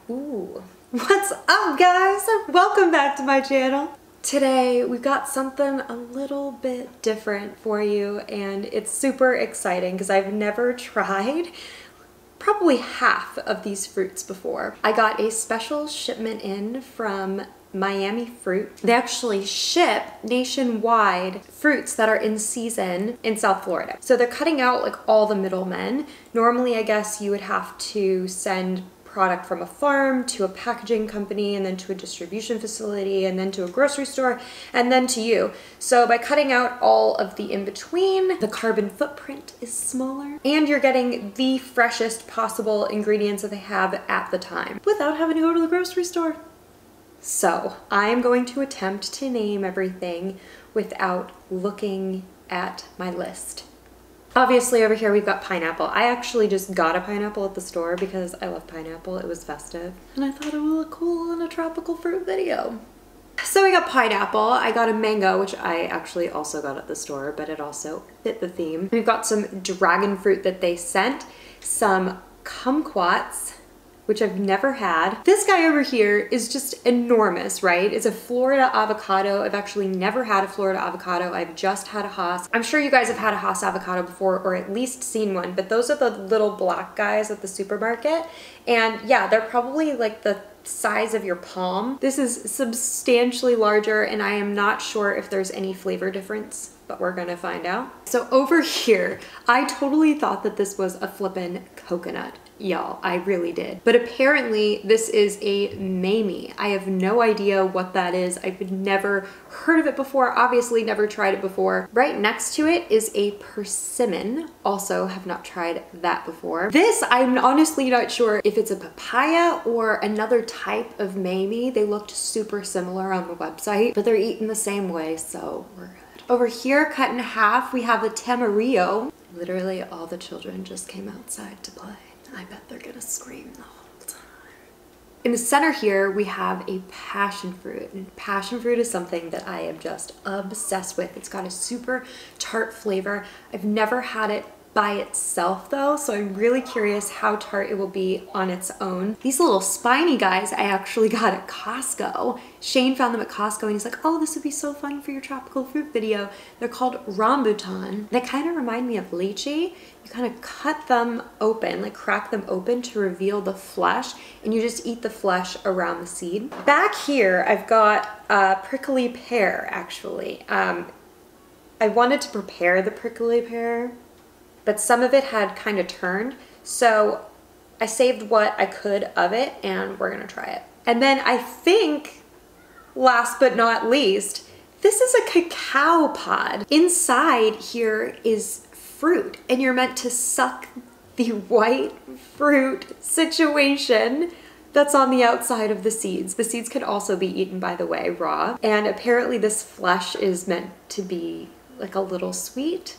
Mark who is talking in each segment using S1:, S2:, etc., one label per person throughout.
S1: Ooh, what's up guys? Welcome back to my channel. Today we've got something a little bit different for you and it's super exciting because I've never tried probably half of these fruits before. I got a special shipment in from Miami Fruit. They actually ship nationwide fruits that are in season in South Florida. So they're cutting out like all the middlemen. Normally I guess you would have to send product from a farm to a packaging company and then to a distribution facility and then to a grocery store and then to you. So by cutting out all of the in-between, the carbon footprint is smaller and you're getting the freshest possible ingredients that they have at the time without having to go to the grocery store. So I am going to attempt to name everything without looking at my list. Obviously over here we've got pineapple. I actually just got a pineapple at the store because I love pineapple. It was festive and I thought it would look cool in a tropical fruit video. So we got pineapple. I got a mango, which I actually also got at the store, but it also fit the theme. We've got some dragon fruit that they sent, some kumquats, which I've never had. This guy over here is just enormous, right? It's a Florida avocado. I've actually never had a Florida avocado. I've just had a Hass. I'm sure you guys have had a Hass avocado before or at least seen one, but those are the little black guys at the supermarket. And yeah, they're probably like the size of your palm. This is substantially larger and I am not sure if there's any flavor difference, but we're gonna find out. So over here, I totally thought that this was a flippin' coconut. Y'all, I really did. But apparently this is a Mamey. I have no idea what that is. I've never heard of it before, obviously never tried it before. Right next to it is a persimmon. Also have not tried that before. This, I'm honestly not sure if it's a papaya or another type of Mamey. They looked super similar on the website, but they're eaten the same way, so we're good. Over here, cut in half, we have the Tamarillo. Literally all the children just came outside to play. I bet they're gonna scream the whole time. In the center here, we have a passion fruit. And passion fruit is something that I am just obsessed with. It's got a super tart flavor. I've never had it by itself though, so I'm really curious how tart it will be on its own. These little spiny guys I actually got at Costco. Shane found them at Costco and he's like, oh, this would be so fun for your tropical fruit video. They're called rambutan. They kind of remind me of lychee. You kind of cut them open, like crack them open to reveal the flesh, and you just eat the flesh around the seed. Back here, I've got a prickly pear actually. I wanted to prepare the prickly pear, but some of it had kind of turned. So I saved what I could of it and we're gonna try it. And then I think, last but not least, this is a cacao pod. Inside here is fruit and you're meant to suck the white fruit situation that's on the outside of the seeds. The seeds could also be eaten, by the way, raw. And apparently this flesh is meant to be like a little sweet.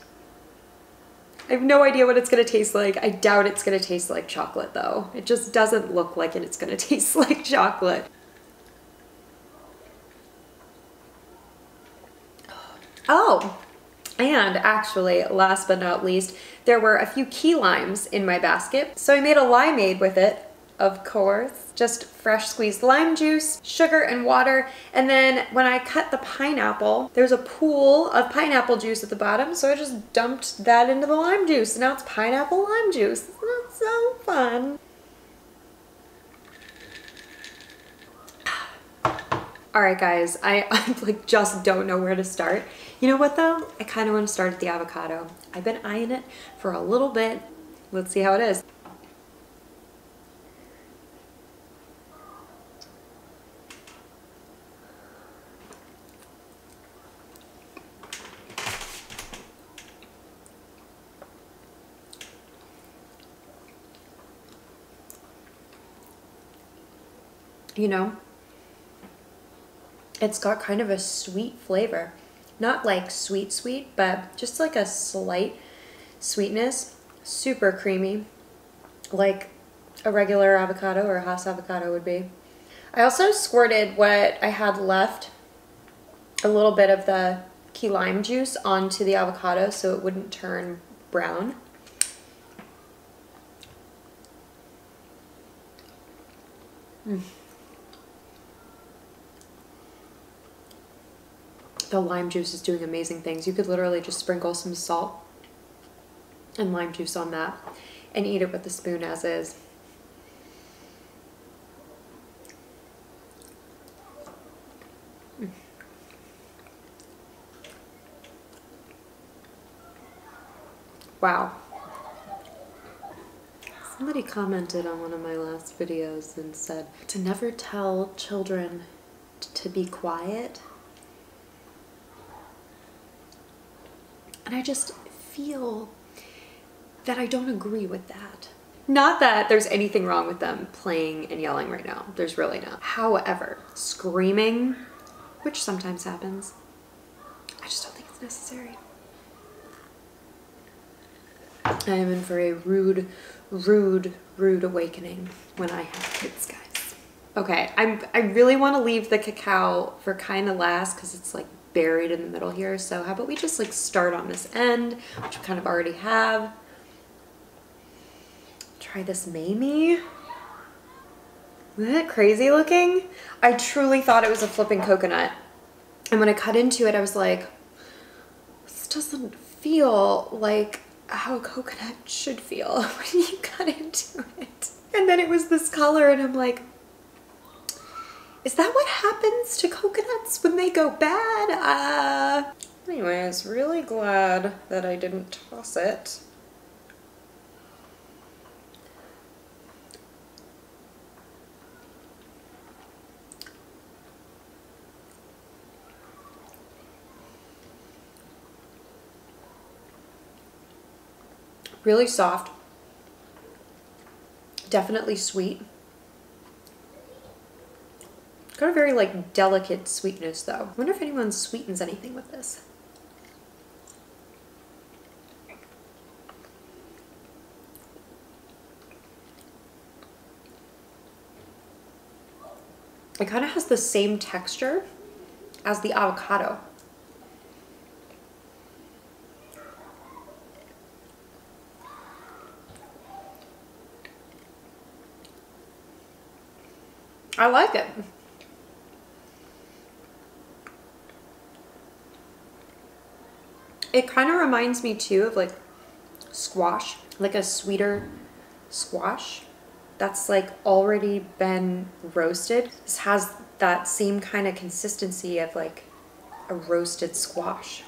S1: I have no idea what it's gonna taste like. I doubt it's gonna taste like chocolate though. It just doesn't look like it's gonna taste like chocolate. Oh, and actually, last but not least, there were a few key limes in my basket. So I made a limeade with it, of course. Just fresh squeezed lime juice, sugar and water. And then when I cut the pineapple, there's a pool of pineapple juice at the bottom. So I just dumped that into the lime juice. And now it's pineapple lime juice. That's so fun. All right, guys, I like just don't know where to start. You know what though? I kind of want to start at the avocado. I've been eyeing it for a little bit. Let's see how it is. You know, it's got kind of a sweet flavor. Not like sweet, but just like a slight sweetness. Super creamy, like a regular avocado or a Hass avocado would be. I also squirted what I had left, a little bit of the key lime juice onto the avocado so it wouldn't turn brown. The lime juice is doing amazing things. You could literally just sprinkle some salt and lime juice on that and eat it with a spoon as is. Wow. Somebody commented on one of my last videos and said to never tell children to be quiet. And I just feel that I don't agree with that. Not that there's anything wrong with them playing and yelling right now. There's really not. However, screaming, which sometimes happens, I just don't think it's necessary. I am in for a rude awakening when I have kids, guys. Okay, I really want to leave the cacao for kind of last because it's like buried in the middle here. So how about we just like start on this end, which we kind of already have. Try this Mamey. Isn't it crazy looking? I truly thought it was a flipping coconut. And when I cut into it, I was like, this doesn't feel like how a coconut should feel when you cut into it. And then it was this color and I'm like, is that what happens to coconuts when they go bad? Anyways, really glad that I didn't toss it. Really soft, definitely sweet. Got a very like delicate sweetness though. I wonder if anyone sweetens anything with this. It kind of has the same texture as the avocado. I like it. It kind of reminds me too of like squash, like a sweeter squash that's like already been roasted. This has that same kind of consistency of like a roasted squash.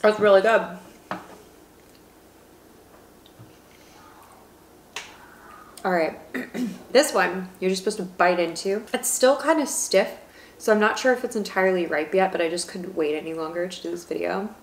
S1: That's really good. All right, this one you're just supposed to bite into. It's still kind of stiff, so I'm not sure if it's entirely ripe yet, but I just couldn't wait any longer to do this video.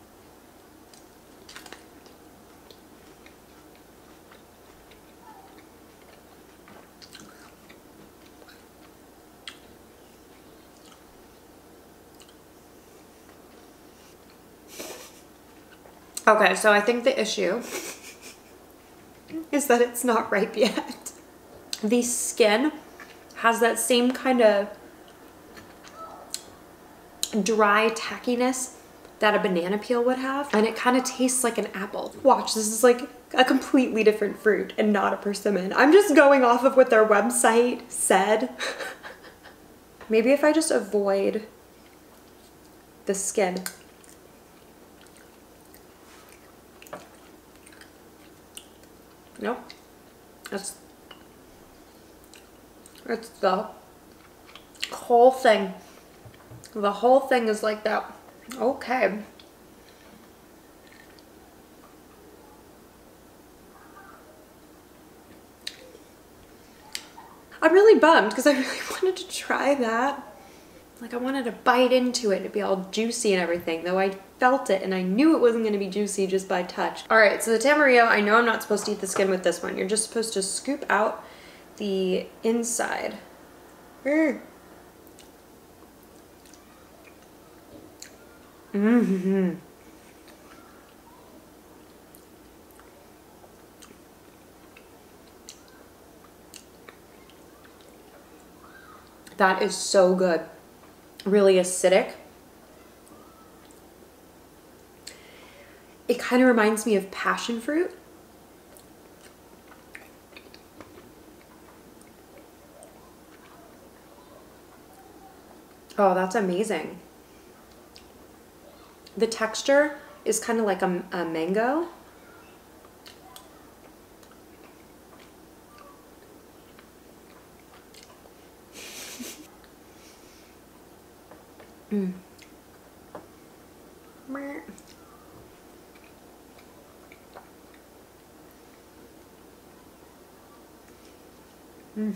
S1: Okay, so I think the issue is that it's not ripe yet. The skin has that same kind of dry tackiness that a banana peel would have, and it kind of tastes like an apple. Watch, this is like a completely different fruit and not a persimmon. I'm just going off of what their website said. Maybe if I just avoid the skin. Nope. It's the whole thing. The whole thing is like that. Okay. I'm really bummed because I really wanted to try that. Like I wanted to bite into it, it'd be all juicy and everything, though I felt it and I knew it wasn't gonna be juicy just by touch. All right, so the Tamarillo, I know I'm not supposed to eat the skin with this one. You're just supposed to scoop out the inside. Mm-hmm. That is so good. Really acidic. Kind of reminds me of passion fruit. Oh, that's amazing. The texture is kind of like a mango. Mm. Mm.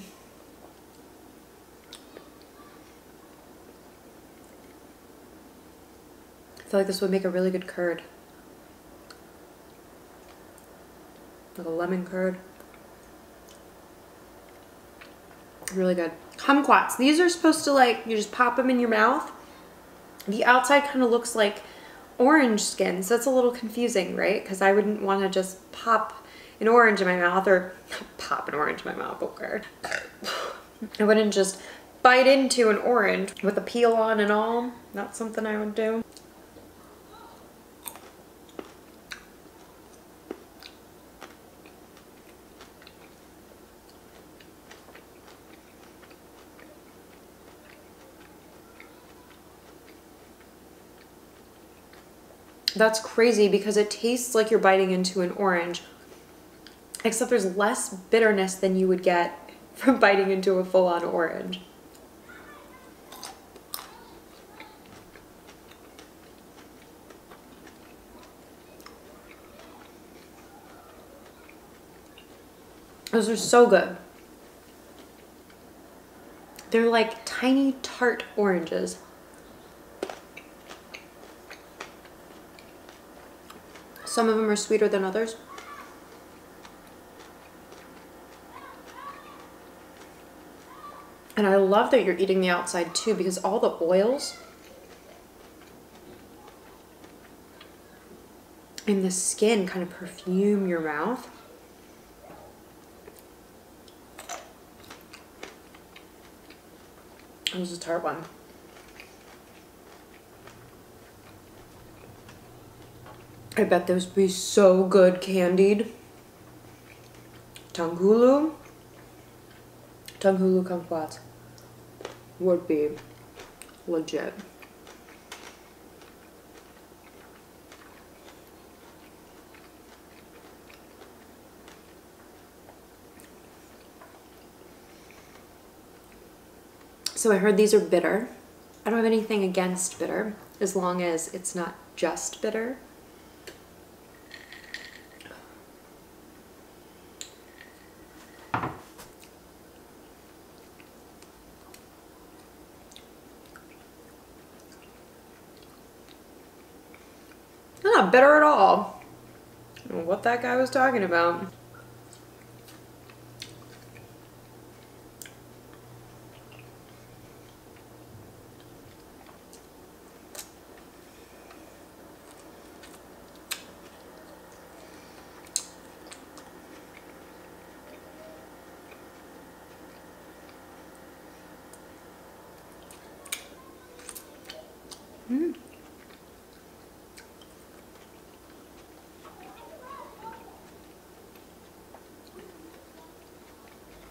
S1: I feel like this would make a really good curd. Like a lemon curd. Really good. Kumquats. These are supposed to, like, you just pop them in your mouth. The outside kind of looks like orange skin, so that's a little confusing, right? Because I wouldn't want to just pop an orange in my mouth, or pop an orange in my mouth, okay. I wouldn't just bite into an orange with the peel on and all. Not something I would do. That's crazy because it tastes like you're biting into an orange, except there's less bitterness than you would get from biting into a full-on orange. Those are so good. They're like tiny tart oranges. Some of them are sweeter than others. And I love that you're eating the outside too, because all the oils and the skin kind of perfume your mouth. That was a tart one. I bet those would be so good candied. Tanghulu kumquats would be legit. So I heard these are bitter. I don't have anything against bitter, as long as it's not just bitter. Not bitter at all. I don't know what that guy was talking about.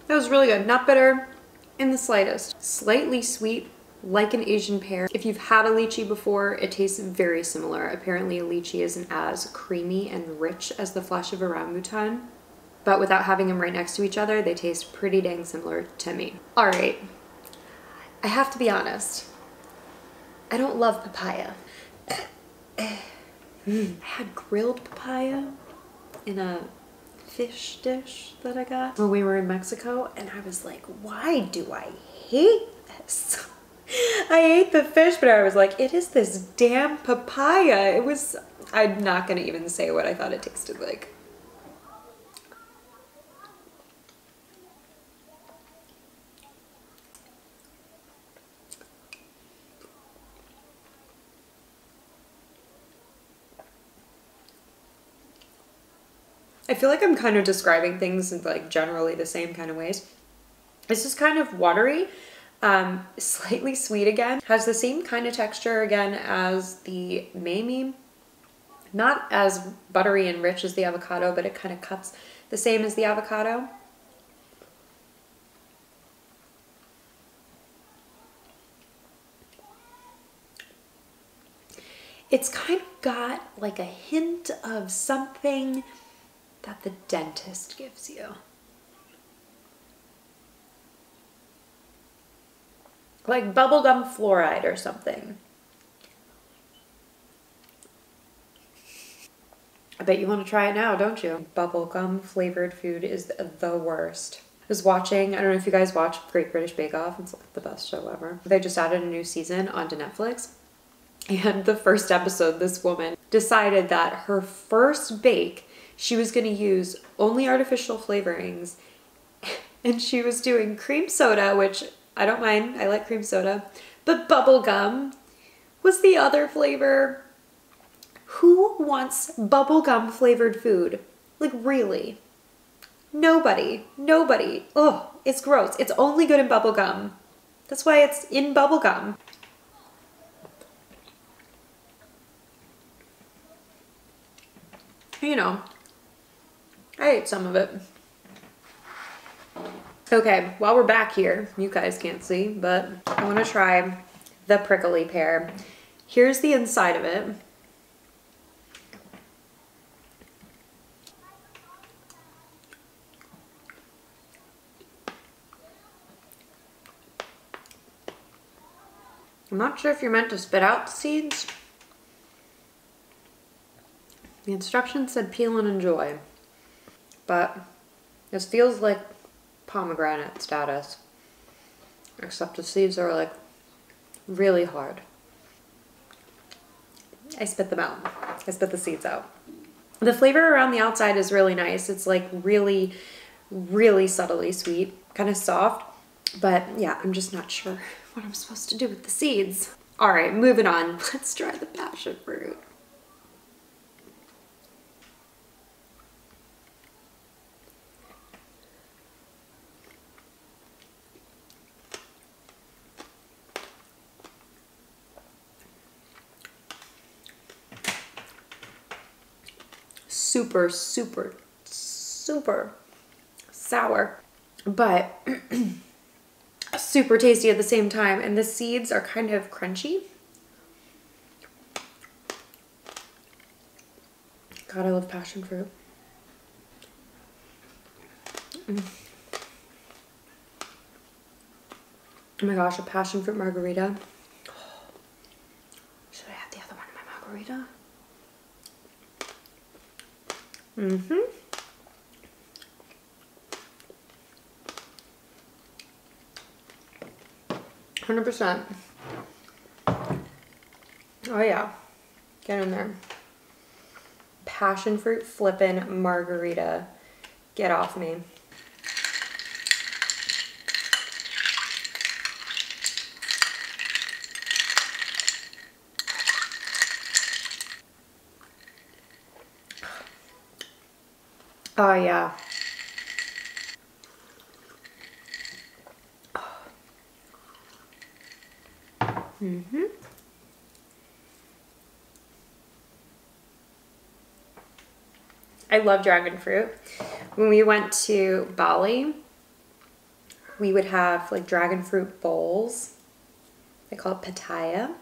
S1: That was really good. Not bitter in the slightest. Slightly sweet, like an Asian pear. If you've had a lychee before, it tastes very similar. Apparently a lychee isn't as creamy and rich as the flesh of a rambutan, but without having them right next to each other, they taste pretty dang similar to me. All right, I have to be honest. I don't love papaya. I had grilled papaya in a fish dish that I got when we were in Mexico, and I was like, why do I hate this? I ate the fish, but I was like, it is this damn papaya. I'm not gonna even say what I thought it tasted like. I feel like I'm kind of describing things in like generally the same kind of ways. It's just kind of watery, slightly sweet again. Has the same kind of texture again as the Mamey. Not as buttery and rich as the avocado, but it kind of cuts the same as the avocado. It's kind of got like a hint of something that the dentist gives you. Like bubblegum fluoride or something. I bet you want to try it now, don't you? Bubblegum flavored food is the worst. I was watching, I don't know if you guys watch Great British Bake Off. It's like the best show ever. They just added a new season onto Netflix. And the first episode, this woman decided that her first bake, she was going to use only artificial flavorings. And she was doing cream soda, which I don't mind. I like cream soda. But bubblegum was the other flavor. Who wants bubblegum flavored food? Like, really? Nobody. Nobody. Oh, it's gross. It's only good in bubblegum. That's why it's in bubblegum. You know, I ate some of it. Okay, while we're back here, you guys can't see, but I want to try the prickly pear. Here's the inside of it. I'm not sure if you're meant to spit out the seeds. The instructions said peel and enjoy, but this feels like pomegranate status, except the seeds are like really hard. I spit them out. I spit the seeds out. The flavor around the outside is really nice. It's like really, really subtly sweet, kind of soft, but yeah, I'm just not sure what I'm supposed to do with the seeds. All right, moving on. Let's try the passion fruit. Super, super, super sour, but super tasty at the same time. And the seeds are kind of crunchy. God, I love passion fruit. Oh my gosh, a passion fruit margarita. Should I have the other one in my margarita? 100%. Oh yeah, get in there. Passion fruit flippin' margarita. Get off me. Oh yeah. I love dragon fruit. When we went to Bali, we would have like dragon fruit bowls. They call it pitaya.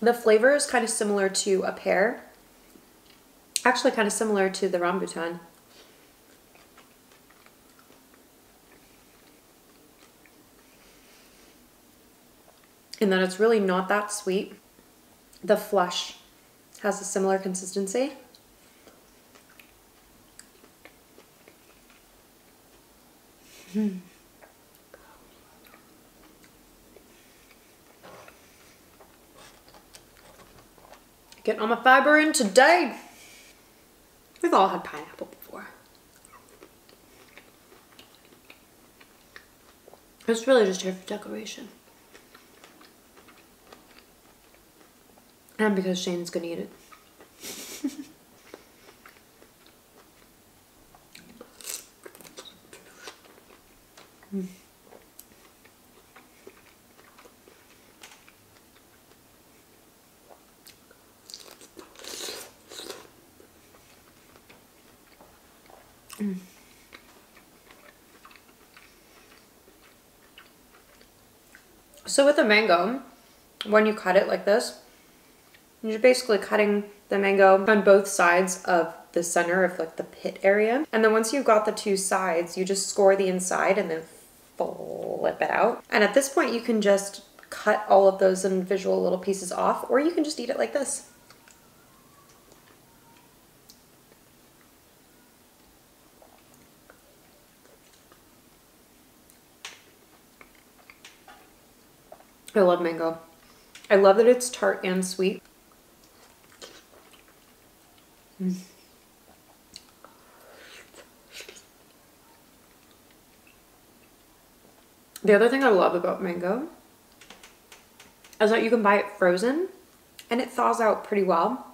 S1: The flavor is kind of similar to a pear. Actually kind of similar to the rambutan. And then it's really not that sweet. The flesh has a similar consistency. Getting all my fiber in today. We've all had pineapple before. It's really just here for decoration. And because Shane's gonna eat it. So with the mango, when you cut it like this, you're basically cutting the mango on both sides of the center of like the pit area. And then once you've got the two sides, you just score the inside and then flip it out. And at this point, you can just cut all of those individual little pieces off, or you can just eat it like this. I love mango. I love that it's tart and sweet. The other thing I love about mango is that you can buy it frozen and it thaws out pretty well.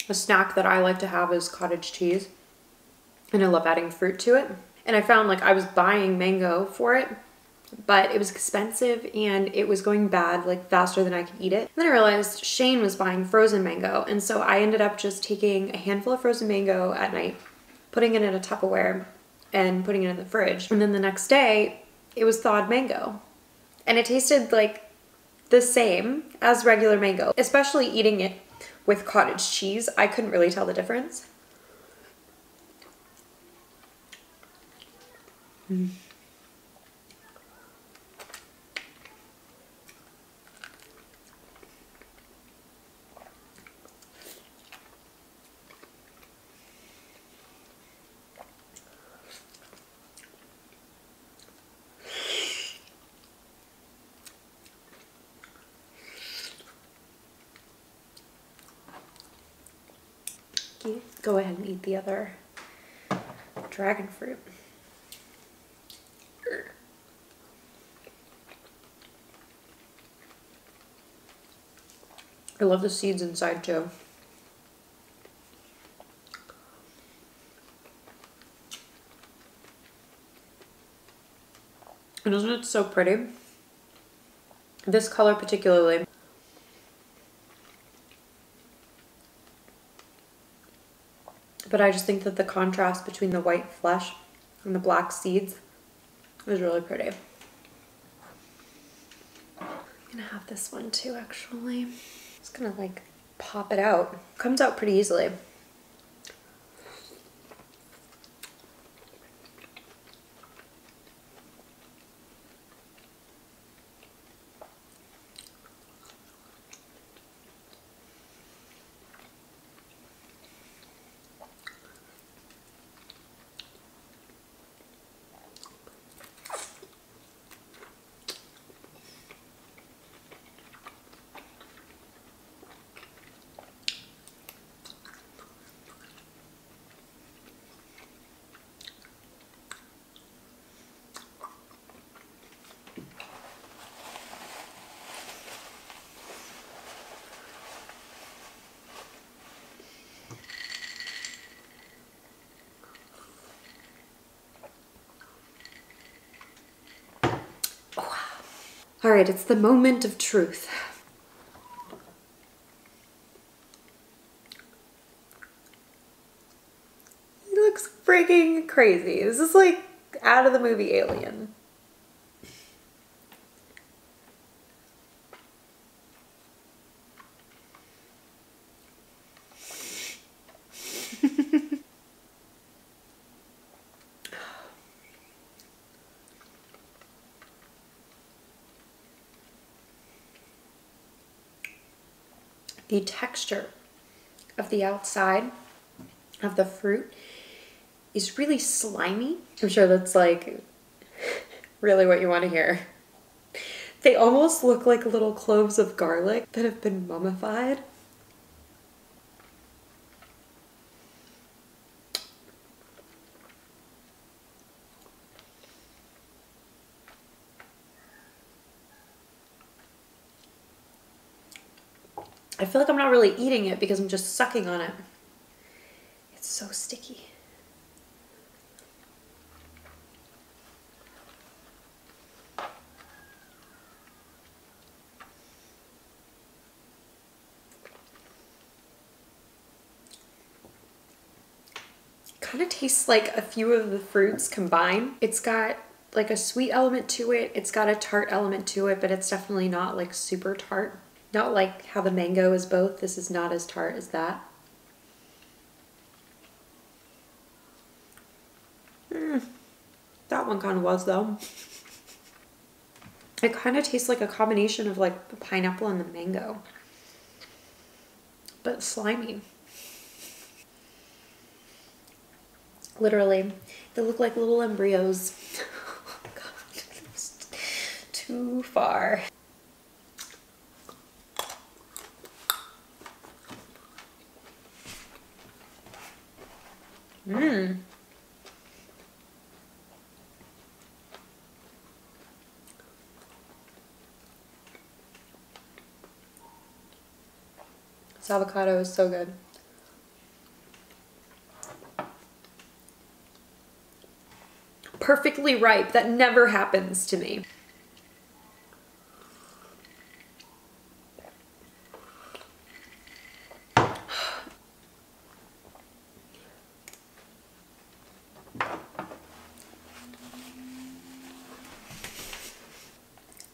S1: A snack that I like to have is cottage cheese, and I love adding fruit to it. And I found like I was buying mango for it, but it was expensive and it was going bad like faster than I could eat it. And then I realized Shane was buying frozen mango, and so I ended up just taking a handful of frozen mango at night, putting it in a Tupperware and putting it in the fridge. And then the next day it was thawed mango, and it tasted like the same as regular mango. Especially eating it with cottage cheese, I couldn't really tell the difference. Go ahead and eat the other dragon fruit. I love the seeds inside too. And isn't it so pretty? This color particularly. But I just think that the contrast between the white flesh and the black seeds is really pretty. I'm gonna have this one too, actually. Just gonna like pop it out. Comes out pretty easily. All right, it's the moment of truth. He looks freaking crazy. This is like out of the movie Alien. The texture of the outside of the fruit is really slimy. I'm sure that's like really what you want to hear. They almost look like little cloves of garlic that have been mummified. I feel like I'm not really eating it because I'm just sucking on it. It's so sticky. kind of tastes like a few of the fruits combined. It's got like a sweet element to it. It's got a tart element to it, but it's definitely not like super tart. Not like how the mango is both. This is not as tart as that. That one kind of was though. It kind of tastes like a combination of like the pineapple and the mango, but slimy. Literally, they look like little embryos. Oh my God, that's too far. Mmm. This avocado is so good. Perfectly ripe. That never happens to me.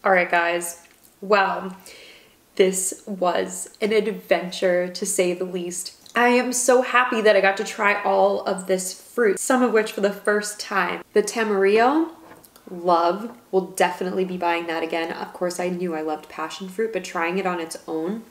S1: All right, guys. Well, this was an adventure to say the least. I am so happy that I got to try all of this fruit, some of which for the first time. The Tamarillo, love, will definitely be buying that again. Of course, I knew I loved passion fruit, but trying it on its own,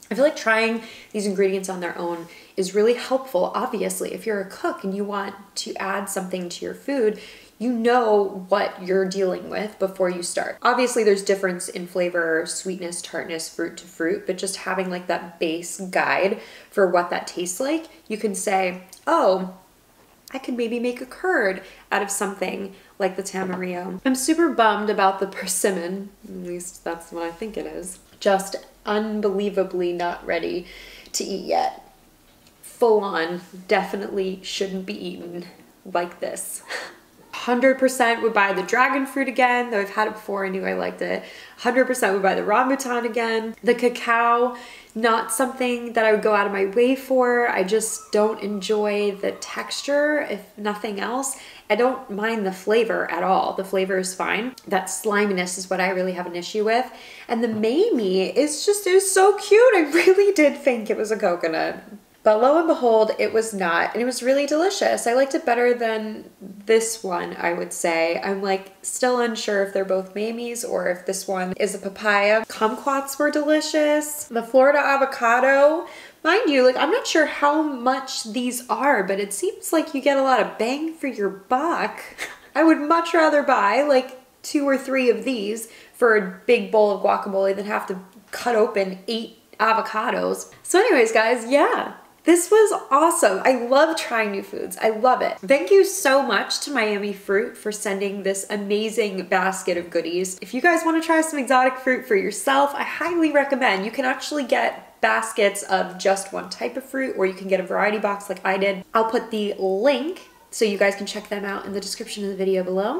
S1: I feel like trying these ingredients on their own is really helpful. Obviously, if you're a cook and you want to add something to your food, you know what you're dealing with before you start. Obviously, there's difference in flavor, sweetness, tartness, fruit to fruit, but just having like that base guide for what that tastes like, you can say, oh, I could maybe make a curd out of something like the Tamarillo. I'm super bummed about the persimmon, at least that's what I think it is. Just unbelievably not ready to eat yet. Full on, definitely shouldn't be eaten like this. 100% would buy the dragon fruit again, though I've had it before, I knew I liked it. 100% would buy the rambutan again. The cacao, not something that I would go out of my way for. I just don't enjoy the texture, if nothing else. I don't mind the flavor at all. The flavor is fine. That sliminess is what I really have an issue with. And the Mamey is just, it was so cute. I really did think it was a coconut. But lo and behold, it was not, and it was really delicious. I liked it better than this one, I would say. I'm like still unsure if they're both Mameys or if this one is a papaya. Kumquats were delicious. The Florida avocado, mind you, like I'm not sure how much these are, but it seems like you get a lot of bang for your buck. I would much rather buy like 2 or 3 of these for a big bowl of guacamole than have to cut open 8 avocados. So anyways, guys, yeah. This was awesome. I love trying new foods. I love it. Thank you so much to Miami Fruit for sending this amazing basket of goodies. If you guys want to try some exotic fruit for yourself, I highly recommend. You can actually get baskets of just one type of fruit, or you can get a variety box like I did. I'll put the link so you guys can check them out in the description of the video below.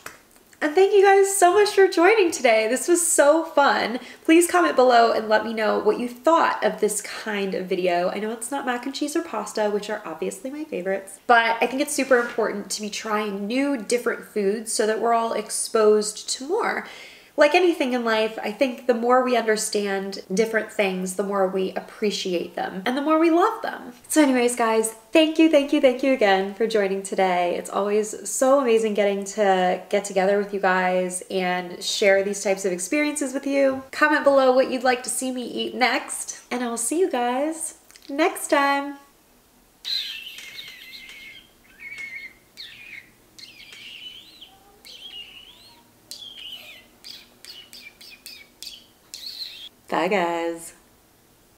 S1: And thank you guys so much for joining today. This was so fun. Please comment below and let me know what you thought of this kind of video. I know it's not mac and cheese or pasta, which are obviously my favorites, but I think it's super important to be trying new, different foods so that we're all exposed to more. Like anything in life, I think the more we understand different things, the more we appreciate them and the more we love them. So anyways, guys, thank you again for joining today. It's always so amazing getting to get together with you guys and share these types of experiences with you. Comment below what you'd like to see me eat next, and I will see you guys next time. Bye, guys.